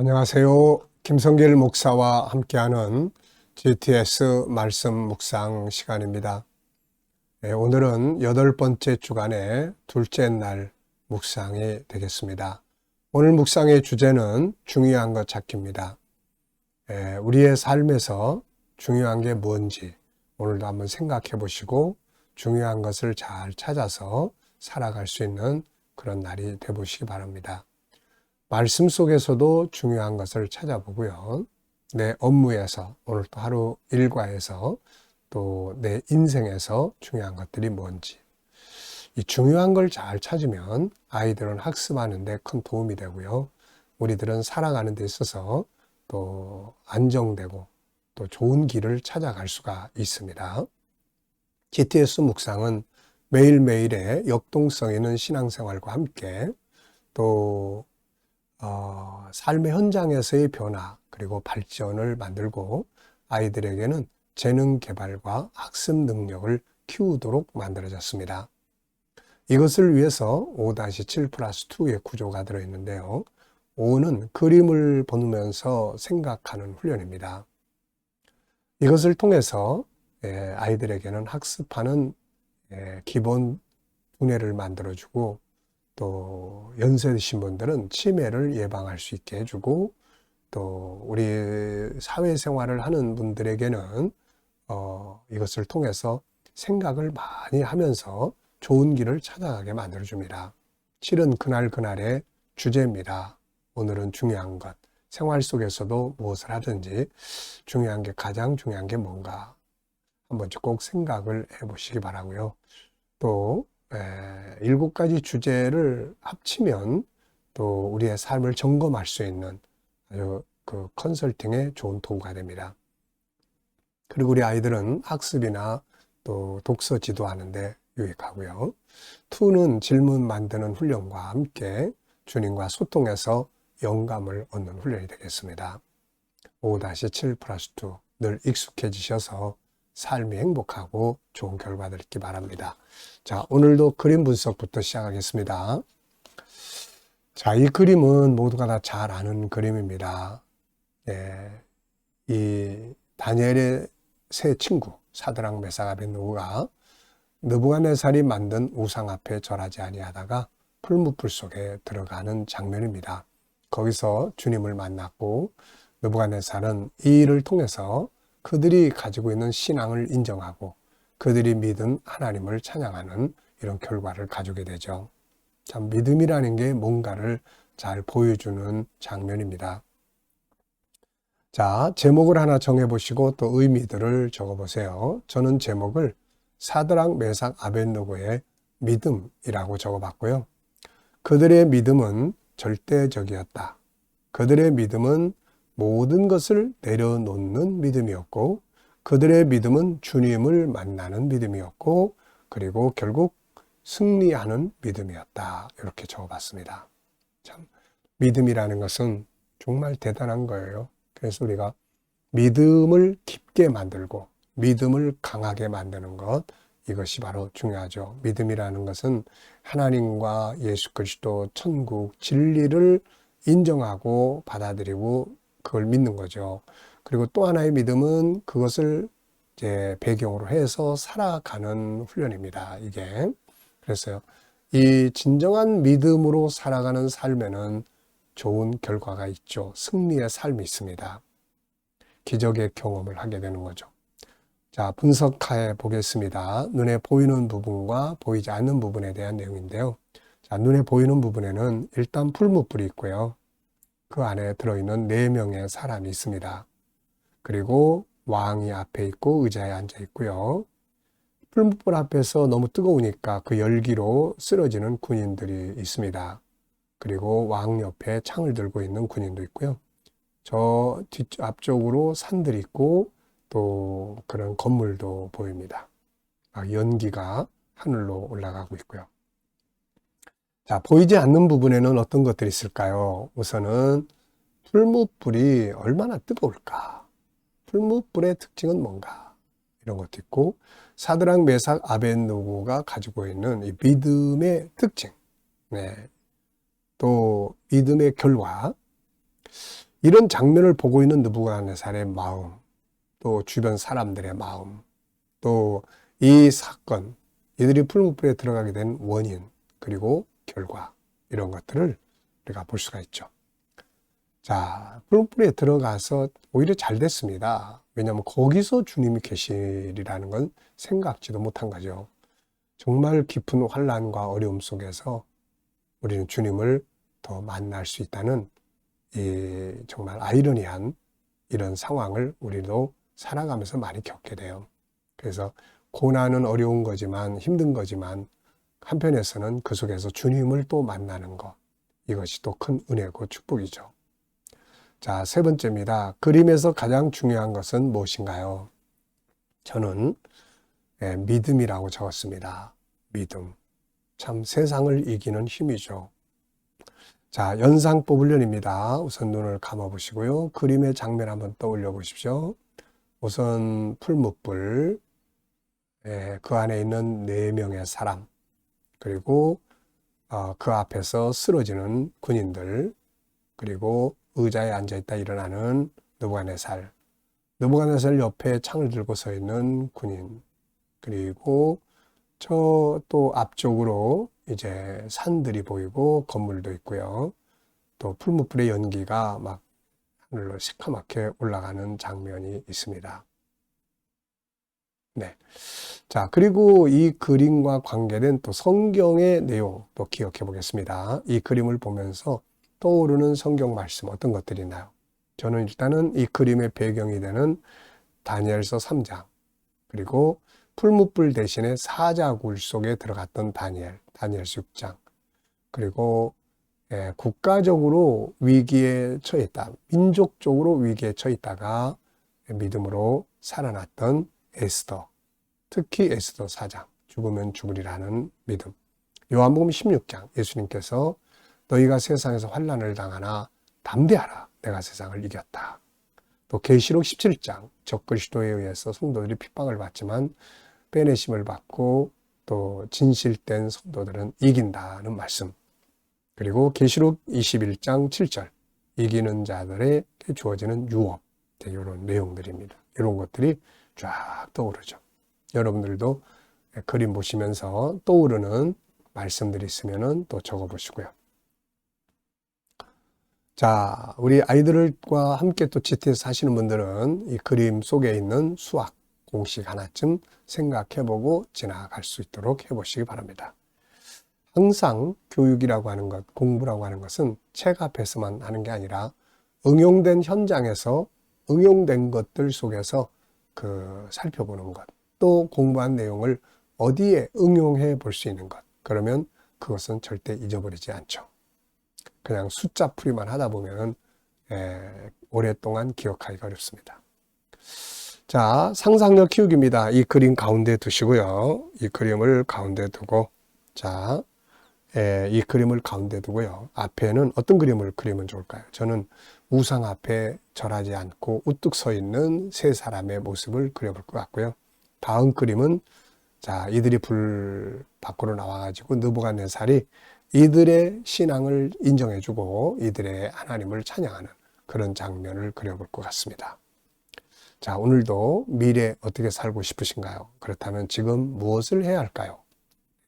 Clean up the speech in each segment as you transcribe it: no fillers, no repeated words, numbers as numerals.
안녕하세요. 김성길 목사와 함께하는 GTS 말씀 묵상 시간입니다. 오늘은 8번째 주간의 둘째 날 묵상이 되겠습니다. 오늘 묵상의 주제는 중요한 것 찾기입니다. 우리의 삶에서 중요한 게 뭔지 오늘도 한번 생각해 보시고 중요한 것을 잘 찾아서 살아갈 수 있는 그런 날이 되보시기 바랍니다. 말씀 속에서도 중요한 것을 찾아보고요. 내 업무에서, 오늘 또 하루 일과에서, 또 내 인생에서 중요한 것들이 뭔지. 이 중요한 걸 잘 찾으면 아이들은 학습하는 데 큰 도움이 되고요. 우리들은 살아가는 데 있어서 또 안정되고 또 좋은 길을 찾아갈 수가 있습니다. GTS 묵상은 매일매일의 역동성 있는 신앙생활과 함께 또 삶의 현장에서의 변화 그리고 발전을 만들고 아이들에게는 재능 개발과 학습 능력을 키우도록 만들어졌습니다. 이것을 위해서 5-7+2의 구조가 들어있는데요. 5는 그림을 보면서 생각하는 훈련입니다. 이것을 통해서 아이들에게는 학습하는 기본 두뇌를 만들어주고 또 연세 드신 분들은 치매를 예방할 수 있게 해주고 또 우리 사회생활을 하는 분들에게는 이것을 통해서 생각을 많이 하면서 좋은 길을 찾아가게 만들어줍니다. 7은 그날그날의 주제입니다. 오늘은 중요한 것, 생활 속에서도 무엇을 하든지 가장 중요한 게 뭔가 한번 꼭 생각을 해보시기 바라고요. 또 7가지 주제를 합치면 또 우리의 삶을 점검할 수 있는 아주 그 컨설팅에 좋은 도구가 됩니다. 그리고 우리 아이들은 학습이나 또 독서 지도하는데 유익하고요. 2는 질문 만드는 훈련과 함께 주님과 소통해서 영감을 얻는 훈련이 되겠습니다. 5-7+2 늘 익숙해지셔서 삶이 행복하고 좋은 결과들 있기 바랍니다. 자, 오늘도 그림 분석부터 시작하겠습니다. 자, 이 그림은 모두가 다 잘 아는 그림입니다. 이 다니엘의 세 친구 사드락 메삭 아벳느고가 느부갓네살이 만든 우상 앞에 절하지 아니하다가 풀무불 속에 들어가는 장면입니다. 거기서 주님을 만났고 느부갓네살은 이 일을 통해서 그들이 가지고 있는 신앙을 인정하고 그들이 믿은 하나님을 찬양하는 이런 결과를 가지게 되죠. 참 믿음이라는 게 뭔가를 잘 보여주는 장면입니다. 자, 제목을 하나 정해보시고 또 의미들을 적어보세요. 저는 제목을 사드락 메삭 아벳느고의 믿음이라고 적어봤고요. 그들의 믿음은 절대적이었다. 그들의 믿음은 모든 것을 내려놓는 믿음이었고 그들의 믿음은 주님을 만나는 믿음이었고 그리고 결국 승리하는 믿음이었다. 이렇게 적어봤습니다. 참 믿음이라는 것은 정말 대단한 거예요. 그래서 우리가 믿음을 깊게 만들고 믿음을 강하게 만드는 것, 이것이 바로 중요하죠. 믿음이라는 것은 하나님과 예수 그리스도, 천국, 진리를 인정하고 받아들이고 그걸 믿는 거죠. 그리고 또 하나의 믿음은 그것을 이제 배경으로 해서 살아가는 훈련입니다. 이게. 그래서요. 이 진정한 믿음으로 살아가는 삶에는 좋은 결과가 있죠. 승리의 삶이 있습니다. 기적의 경험을 하게 되는 거죠. 자, 분석해 보겠습니다. 눈에 보이는 부분과 보이지 않는 부분에 대한 내용인데요. 자, 눈에 보이는 부분에는 일단 풀무불이 있고요. 그 안에 들어있는 4명의 사람이 있습니다. 그리고 왕이 앞에 있고 의자에 앉아 있고요. 풀무불 앞에서 너무 뜨거우니까 그 열기로 쓰러지는 군인들이 있습니다. 그리고 왕 옆에 창을 들고 있는 군인도 있고요. 저 앞쪽으로 산들이 있고 또 그런 건물도 보입니다. 연기가 하늘로 올라가고 있고요. 자, 보이지 않는 부분에는 어떤 것들이 있을까요? 우선은 풀무불이 얼마나 뜨거울까? 풀무불의 특징은 뭔가? 이런 것도 있고 사드락 메삭 아벳느고가 가지고 있는 이 믿음의 특징, 또 믿음의 결과, 이런 장면을 보고 있는 느부갓네살의 마음, 또 주변 사람들의 마음, 또 이 사건, 이들이 풀무불에 들어가게 된 원인, 그리고 결과, 이런 것들을 우리가 볼 수가 있죠. 자, 풀무불에 들어가서 오히려 잘 됐습니다. 왜냐하면 거기서 주님이 계시리라는 건 생각지도 못한 거죠. 정말 깊은 환난과 어려움 속에서 우리는 주님을 더 만날 수 있다는 이 정말 아이러니한 이런 상황을 우리도 살아가면서 많이 겪게 돼요. 그래서 고난은 어려운 거지만, 힘든 거지만, 한편에서는 그 속에서 주님을 또 만나는 것, 이것이 또 큰 은혜고 축복이죠. 자, 세 번째입니다. 그림에서 가장 중요한 것은 무엇인가요? 저는 믿음이라고 적었습니다. 믿음. 참 세상을 이기는 힘이죠. 자, 연상 뽑으련입니다. 우선 눈을 감아보시고요. 그림의 장면 한번 떠올려 보십시오. 우선 풀무불, 그 안에 있는 4명의 사람, 그리고 그 앞에서 쓰러지는 군인들, 그리고 의자에 앉아있다 일어나는 느부갓네살, 느부갓네살 옆에 창을 들고 서 있는 군인, 그리고 저 또 앞쪽으로 이제 산들이 보이고 건물도 있고요. 또 풀무불의 연기가 막 하늘로 시커멓게 올라가는 장면이 있습니다. 네. 자, 그리고 이 그림과 관계된 또 성경의 내용 또 기억해 보겠습니다. 이 그림을 보면서 떠오르는 성경 말씀 어떤 것들이 있나요? 저는 일단은 이 그림의 배경이 되는 다니엘서 3장, 그리고 풀무불 대신에 사자굴 속에 들어갔던 다니엘서 6장, 그리고 국가적으로 위기에 처했다, 민족적으로 위기에 처했다가 믿음으로 살아났던 에스더, 특히 에스더 4장, 죽으면 죽으리라는 믿음. 요한복음 16장, 예수님께서 너희가 세상에서 환난을 당하나 담대하라, 내가 세상을 이겼다. 또 계시록 17장, 적그리스도에 의해서 성도들이 핍박을 받지만 빼내심을 받고 또 진실된 성도들은 이긴다는 말씀. 그리고 계시록 21장 7절, 이기는 자들에게 주어지는 유업, 이런 내용들입니다. 이런 것들이 쫙 떠오르죠. 여러분들도 그림 보시면서 떠오르는 말씀들이 있으면 또 적어보시고요. 자, 우리 아이들과 함께 또 GT에서 하시는 분들은 이 그림 속에 있는 수학 공식 하나쯤 생각해보고 지나갈 수 있도록 해보시기 바랍니다. 항상 교육이라고 하는 것, 공부라고 하는 것은 책 앞에서만 하는 게 아니라 응용된 현장에서 응용된 것들 속에서 살펴보는 것, 또 공부한 내용을 어디에 응용해 볼 수 있는 것, 그러면 그것은 절대 잊어버리지 않죠. 그냥 숫자 풀이만 하다 보면 오랫동안 기억하기가 어렵습니다. 자, 상상력 키우기입니다. 이 그림 가운데 두시고요. 이 그림을 가운데 두고, 자, 이 그림을 가운데 두고요. 앞에는 어떤 그림을 그리면 좋을까요? 저는 우상 앞에 절하지 않고 우뚝 서 있는 세 사람의 모습을 그려볼 것 같고요. 다음 그림은, 자, 이들이 불 밖으로 나와가지고 느부갓네살이 이들의 신앙을 인정해주고 이들의 하나님을 찬양하는 그런 장면을 그려볼 것 같습니다. 자, 오늘도 미래 어떻게 살고 싶으신가요? 그렇다면 지금 무엇을 해야 할까요?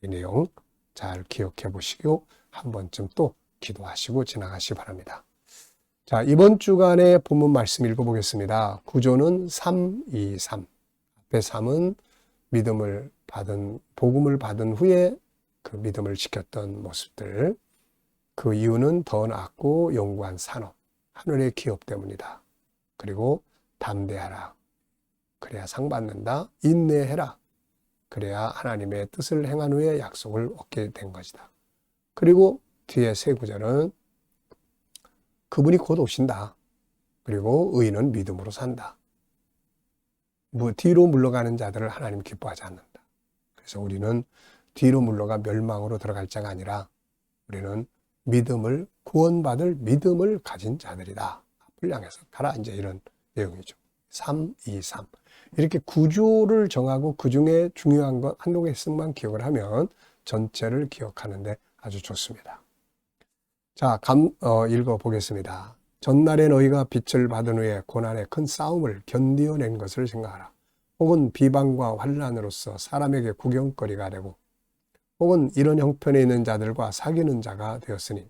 이 내용 잘 기억해 보시고 한 번쯤 또 기도하시고 지나가시기 바랍니다. 자, 이번 주간의 본문 말씀 읽어보겠습니다. 구조는 3, 2, 3. 앞에 3은 복음을 받은 후에 그 믿음을 지켰던 모습들. 그 이유는 더 낫고 영구한 산업, 하늘의 기업 때문이다. 그리고 담대하라. 그래야 상 받는다. 인내해라. 그래야 하나님의 뜻을 행한 후에 약속을 얻게 된 것이다. 그리고 뒤에 세 구절은 그분이 곧 오신다. 그리고 의인은 믿음으로 산다. 뒤로 물러가는 자들을 하나님 기뻐하지 않는다. 그래서 우리는 뒤로 물러가 멸망으로 들어갈 자가 아니라 우리는 구원받을 믿음을 가진 자들이다. 앞을 향해서 가라. 이제 이런 내용이죠. 3, 2, 3. 이렇게 구조를 정하고 그 중에 중요한 것 한두 개씩만 기억을 하면 전체를 기억하는데 아주 좋습니다. 자, 읽어보겠습니다. 전날에 너희가 빛을 받은 후에 고난의 큰 싸움을 견디어낸 것을 생각하라. 혹은 비방과 환난으로서 사람에게 구경거리가 되고 혹은 이런 형편에 있는 자들과 사귀는 자가 되었으니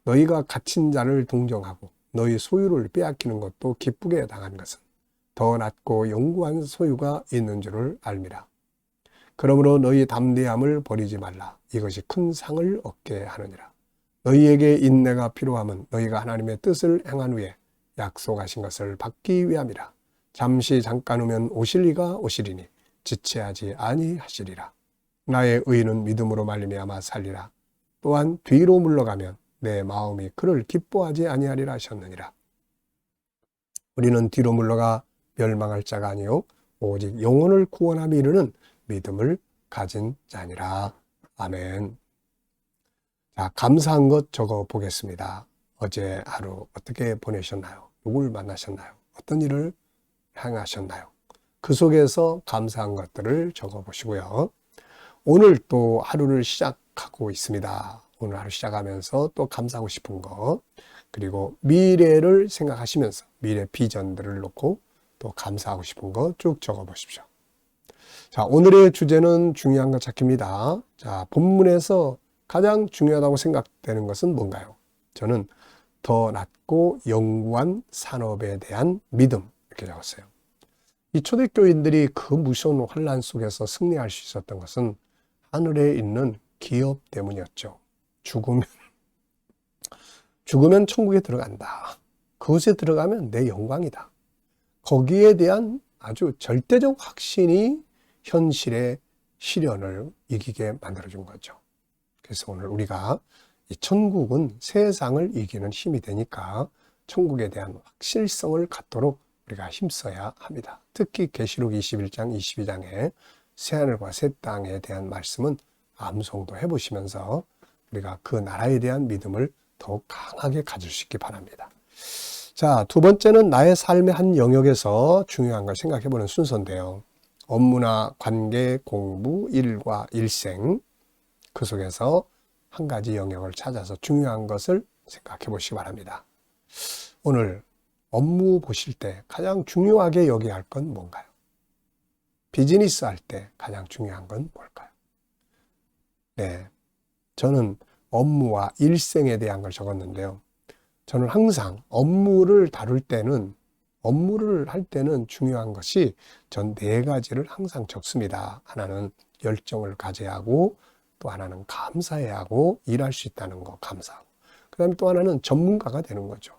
너희가 갇힌 자를 동정하고 너희 소유를 빼앗기는 것도 기쁘게 당한 것은 더 낫고 영구한 소유가 있는 줄을 알미라. 그러므로 너희 담대함을 버리지 말라. 이것이 큰 상을 얻게 하느니라. 너희에게 인내가 필요함은 너희가 하나님의 뜻을 행한 후에 약속하신 것을 받기 위함이라. 잠시 잠깐 후면 오실 이가 오시리니 지체하지 아니하시리라. 나의 의인은 믿음으로 말미암아 살리라. 또한 뒤로 물러가면 내 마음이 그를 기뻐하지 아니하리라 하셨느니라. 우리는 뒤로 물러가 멸망할 자가 아니요 오직 영혼을 구원함에 이르는 믿음을 가진 자니라. 아멘. 자, 감사한 것 적어 보겠습니다. 어제 하루 어떻게 보내셨나요? 누굴 만나셨나요? 어떤 일을 행하셨나요? 그 속에서 감사한 것들을 적어 보시고요. 오늘 또 하루를 시작하고 있습니다. 오늘 하루 시작하면서 또 감사하고 싶은 것, 그리고 미래를 생각하시면서 미래 비전들을 놓고 또 감사하고 싶은 거 쭉 적어 보십시오. 자, 오늘의 주제는 중요한 것 찾기입니다. 자, 본문에서 가장 중요하다고 생각되는 것은 뭔가요? 저는 더 낫고 영구한 산업에 대한 믿음, 이렇게 적었어요. 이 초대교인들이 그 무서운 환난 속에서 승리할 수 있었던 것은 하늘에 있는 기업 때문이었죠. 죽으면 천국에 들어간다. 그곳에 들어가면 내 영광이다. 거기에 대한 아주 절대적 확신이 현실의 시련을 이기게 만들어준 거죠. 그래서 오늘 우리가 이 천국은 세상을 이기는 힘이 되니까 천국에 대한 확실성을 갖도록 우리가 힘써야 합니다. 특히 계시록 21장, 22장에 새하늘과 새 땅에 대한 말씀은 암송도 해보시면서 우리가 그 나라에 대한 믿음을 더욱 강하게 가질 수 있기 바랍니다. 자, 두 번째는 나의 삶의 한 영역에서 중요한 걸 생각해보는 순서인데요. 업무나 관계, 공부, 일과 일생, 그 속에서 한 가지 영역을 찾아서 중요한 것을 생각해 보시기 바랍니다. 오늘 업무 보실 때 가장 중요하게 여겨야 할 건 뭔가요? 비즈니스 할 때 가장 중요한 건 뭘까요? 네, 저는 업무와 일생에 대한 걸 적었는데요. 저는 항상 업무를 할 때는 중요한 것이 전 네 가지를 항상 적습니다. 하나는 열정을 가져야 하고, 또 하나는 감사해야 하고, 일할 수 있다는 거 감사하고, 그 다음에 또 하나는 전문가가 되는 거죠.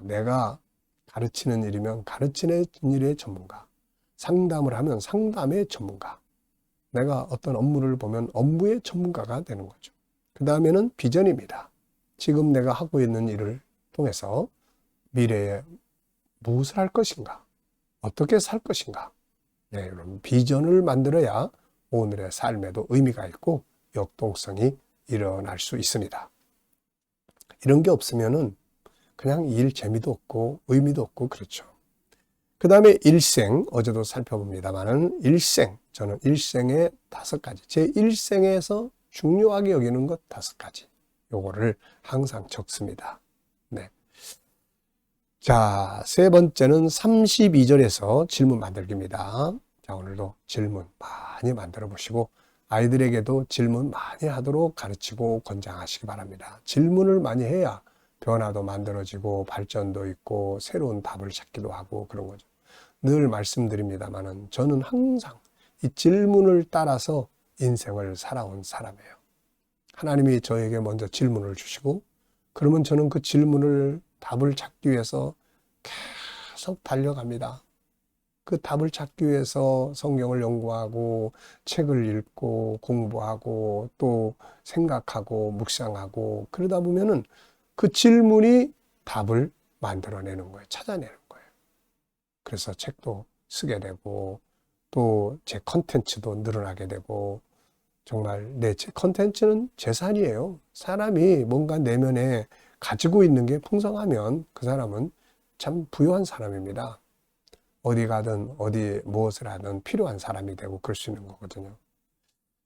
내가 가르치는 일이면 가르치는 일의 전문가, 상담을 하면 상담의 전문가, 내가 어떤 업무를 보면 업무의 전문가가 되는 거죠. 그 다음에는 비전입니다. 지금 내가 하고 있는 일을 통해서 미래에 무엇을 할 것인가, 어떻게 살 것인가, 네, 이런 비전을 만들어야 오늘의 삶에도 의미가 있고 역동성이 일어날 수 있습니다. 이런 게 없으면은 그냥 일 재미도 없고 의미도 없고 그렇죠. 그 다음에 일생, 어제도 살펴봅니다만은 저는 일생의 5가지, 제 일생에서 중요하게 여기는 것 5가지, 요거를 항상 적습니다. 네. 자, 세 번째는 32절에서 질문 만들기입니다. 자, 오늘도 질문 많이 만들어 보시고 아이들에게도 질문 많이 하도록 가르치고 권장하시기 바랍니다. 질문을 많이 해야 변화도 만들어지고 발전도 있고 새로운 답을 찾기도 하고 그런 거죠. 늘 말씀드립니다만은 저는 항상 이 질문을 따라서 인생을 살아온 사람이에요. 하나님이 저에게 먼저 질문을 주시고 그러면 저는 그 질문을 답을 찾기 위해서 계속 달려갑니다. 그 답을 찾기 위해서 성경을 연구하고 책을 읽고 공부하고 또 생각하고 묵상하고 그러다 보면은 그 질문이 답을 만들어내는 거예요. 찾아내는 거예요. 그래서 책도 쓰게 되고 또 제 컨텐츠도 늘어나게 되고 정말 내 컨텐츠는 재산이에요. 사람이 뭔가 내면에 가지고 있는 게 풍성하면 그 사람은 참 부유한 사람입니다. 어디 가든 어디 무엇을 하든 필요한 사람이 되고 그럴 수 있는 거거든요.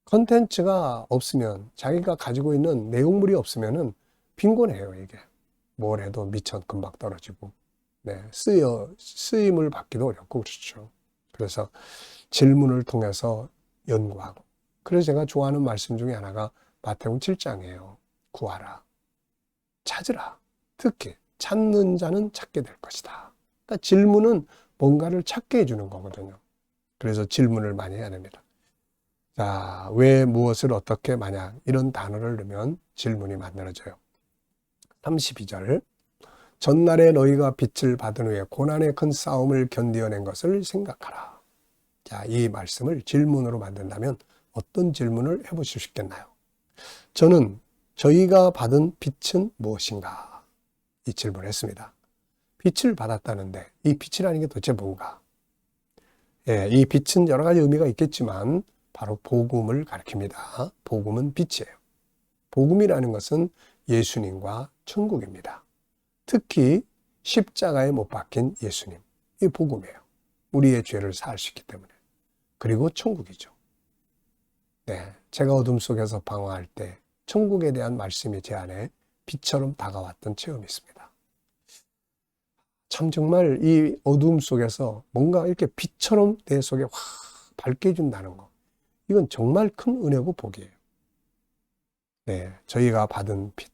컨텐츠가 없으면 자기가 가지고 있는 내용물이 없으면은 빈곤해요, 이게. 뭘 해도 미천 금방 떨어지고, 네, 쓰임을 받기도 어렵고 그렇죠. 그래서 질문을 통해서 연구하고. 그래서 제가 좋아하는 말씀 중에 하나가 마태복음 7장이에요. 구하라, 찾으라, 특히 찾는 자는 찾게 될 것이다. 그러니까 질문은 뭔가를 찾게 해주는 거거든요. 그래서 질문을 많이 해야 됩니다. 자, 왜, 무엇을, 어떻게, 만약 이런 단어를 넣으면 질문이 만들어져요. 32절. 전날에 너희가 빛을 받은 후에 고난의 큰 싸움을 견디어낸 것을 생각하라. 자, 이 말씀을 질문으로 만든다면 어떤 질문을 해보실 수 있겠나요? 저는 저희가 받은 빛은 무엇인가? 이 질문을 했습니다. 빛을 받았다는데 이 빛이라는 게 도대체 뭔가? 예, 이 빛은 여러 가지 의미가 있겠지만 바로 복음을 가리킵니다. 복음은 빛이에요. 복음이라는 것은 예수님과 천국입니다. 특히 십자가에 못 박힌 예수님, 이 복음이에요. 우리의 죄를 사할 수 있기 때문에. 그리고 천국이죠. 네, 제가 어둠 속에서 방황할 때 천국에 대한 말씀이 제 안에 빛처럼 다가왔던 체험이 있습니다. 참 정말 이 어둠 속에서 뭔가 이렇게 빛처럼 내 속에 확 밝게 해준다는 거, 이건 정말 큰 은혜고 복이에요. 네, 저희가 받은 빛,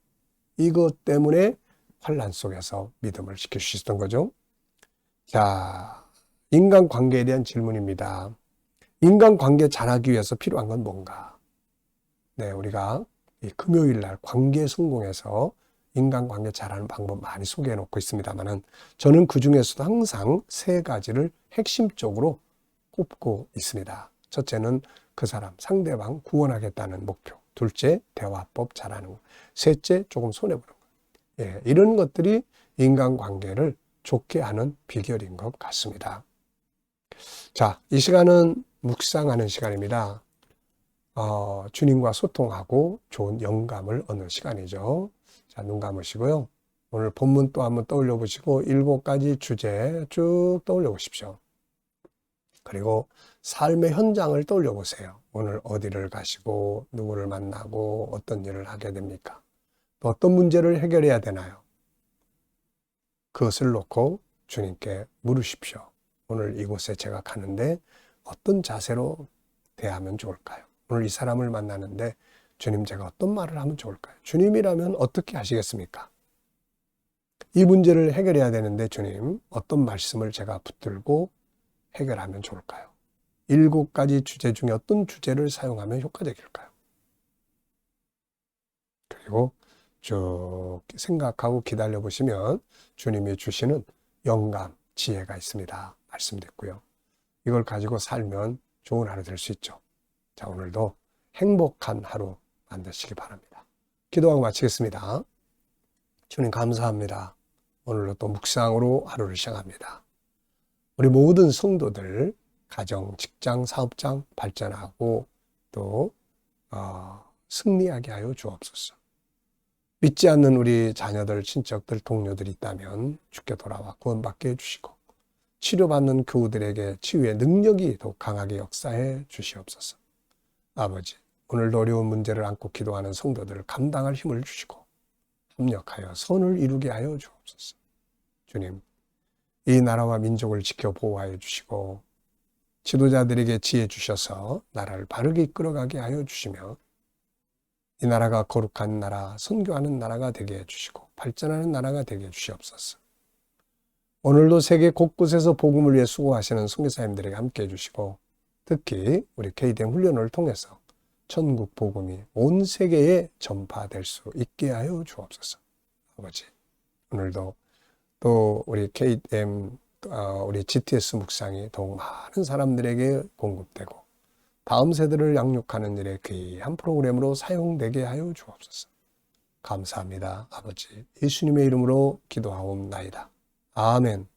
이것 때문에 환난 속에서 믿음을 지킬 수 있었던 거죠. 자, 인간관계에 대한 질문입니다. 인간관계 잘하기 위해서 필요한 건 뭔가? 네, 우리가 이 금요일 날 관계 성공해서 인간관계 잘하는 방법 많이 소개해 놓고 있습니다만은 저는 그 중에서도 항상 세 가지를 핵심적으로 꼽고 있습니다. 첫째는 그 사람, 상대방 구원하겠다는 목표. 둘째, 대화법 잘하는 거. 셋째, 조금 손해보는 거. 예, 이런 것들이 인간관계를 좋게 하는 비결인 것 같습니다. 자, 이 시간은 묵상하는 시간입니다. 주님과 소통하고 좋은 영감을 얻는 시간이죠. 자, 눈 감으시고요. 오늘 본문 또 한번 떠올려 보시고 7가지 주제 쭉 떠올려 보십시오. 그리고 삶의 현장을 떠올려 보세요. 오늘 어디를 가시고 누구를 만나고 어떤 일을 하게 됩니까? 또 어떤 문제를 해결해야 되나요? 그것을 놓고 주님께 물으십시오. 오늘 이곳에 제가 가는데 어떤 자세로 대하면 좋을까요? 오늘 이 사람을 만나는데 주님, 제가 어떤 말을 하면 좋을까요? 주님이라면 어떻게 하시겠습니까? 이 문제를 해결해야 되는데 주님, 어떤 말씀을 제가 붙들고 해결하면 좋을까요? 7가지 주제 중에 어떤 주제를 사용하면 효과적일까요? 그리고 쭉 생각하고 기다려 보시면 주님이 주시는 영감, 지혜가 있습니다. 말씀드렸고요. 이걸 가지고 살면 좋은 하루 될 수 있죠. 자, 오늘도 행복한 하루 만드시기 바랍니다. 기도하고 마치겠습니다. 주님 감사합니다. 오늘도 또 묵상으로 하루를 시작합니다. 우리 모든 성도들 가정, 직장, 사업장 발전하고 또 승리하게 하여 주옵소서. 믿지 않는 우리 자녀들, 친척들, 동료들이 있다면 주께 돌아와 구원받게 해주시고 치료받는 그들에게 치유의 능력이 더욱 강하게 역사해 주시옵소서. 아버지, 오늘도 어려운 문제를 안고 기도하는 성도들을 감당할 힘을 주시고 협력하여 선을 이루게 하여 주옵소서. 주님, 이 나라와 민족을 지켜 보호하여 주시고 지도자들에게 지혜 주셔서 나라를 바르게 이끌어가게 하여 주시며 이 나라가 거룩한 나라, 선교하는 나라가 되게 해주시고 발전하는 나라가 되게 해주시옵소서. 오늘도 세계 곳곳에서 복음을 위해 수고하시는 선교사님들에게 함께 해주시고 특히 우리 KDM 훈련을 통해서 천국 복음이 온 세계에 전파될 수 있게 하여 주옵소서. 아버지, 오늘도 또 우리 KDM, 우리 GTS 묵상이 더욱 많은 사람들에게 공급되고 다음 세대를 양육하는 일에 귀한 프로그램으로 사용되게 하여 주옵소서. 감사합니다. 아버지, 예수님의 이름으로 기도하옵나이다. 아멘.